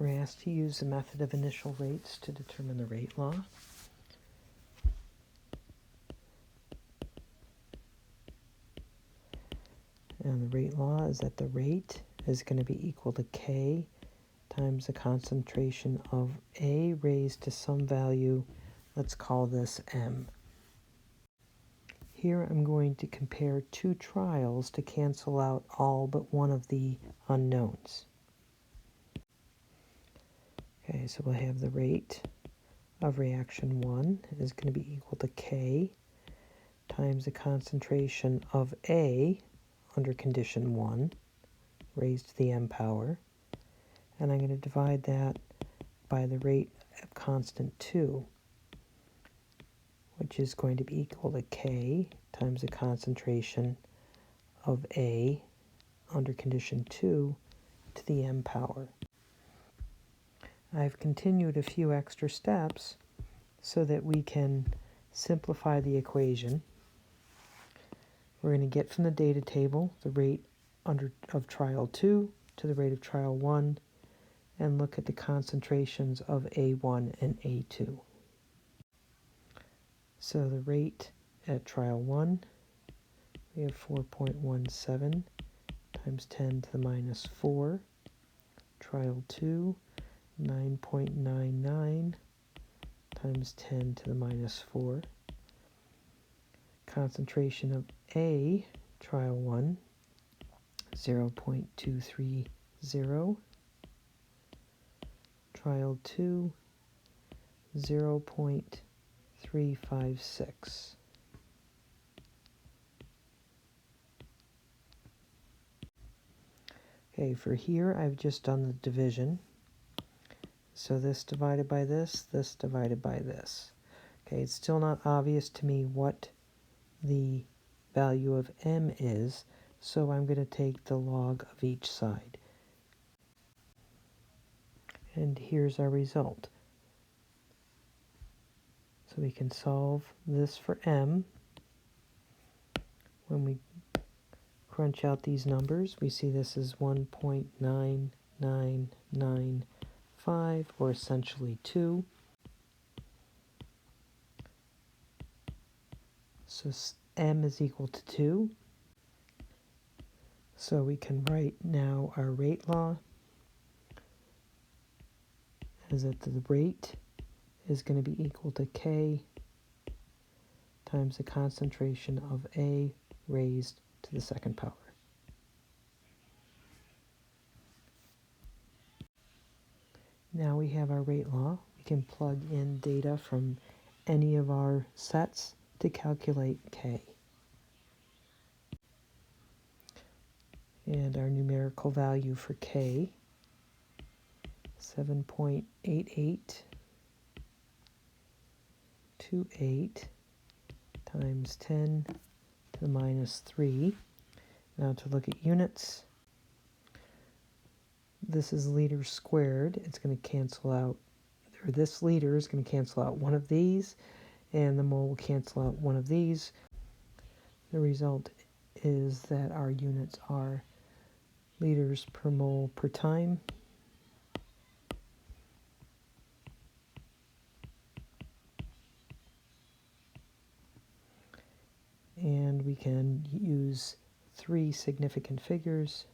We're asked to use the method of initial rates to determine the rate law. And the rate law is that the rate is going to be equal to K times the concentration of A raised to some value. Let's call this M. Here I'm going to compare two trials to cancel out all but one of the unknowns. Okay, so we'll have the rate of reaction 1 is going to be equal to K times the concentration of A under condition 1 raised to the M power. And I'm going to divide that by the rate of constant 2, which is going to be equal to K times the concentration of A under condition 2 to the M power. I've continued a few extra steps so that we can simplify the equation. We're going to get from the data table the rate of trial 2 to the rate of trial 1 and look at the concentrations of A1 and A2. So the rate at trial 1, we have 4.17 times 10 to the minus 4. Trial 2, 9.99 times 10 to the minus 4. Concentration of A, trial 1, 0.230. Trial 2, 0.356. Okay, for here I've just done the division. So this divided by this divided by this. Okay, it's still not obvious to me what the value of M is, so I'm going to take the log of each side. And here's our result. So we can solve this for M. When we crunch out these numbers, we see this is 1.9995, or essentially 2. So M is equal to 2. So we can write now our rate law is that the rate is going to be equal to K times the concentration of A raised to the second power. Now we have our rate law. We can plug in data from any of our sets to calculate K. And our numerical value for K, 7.8828 times 10 to the minus 3. Now to look at units, this is liters squared. It's going to cancel out, or this liter is going to cancel out one of these, and the mole will cancel out one of these. The result is that our units are liters per mole per time. And we can use 3 significant figures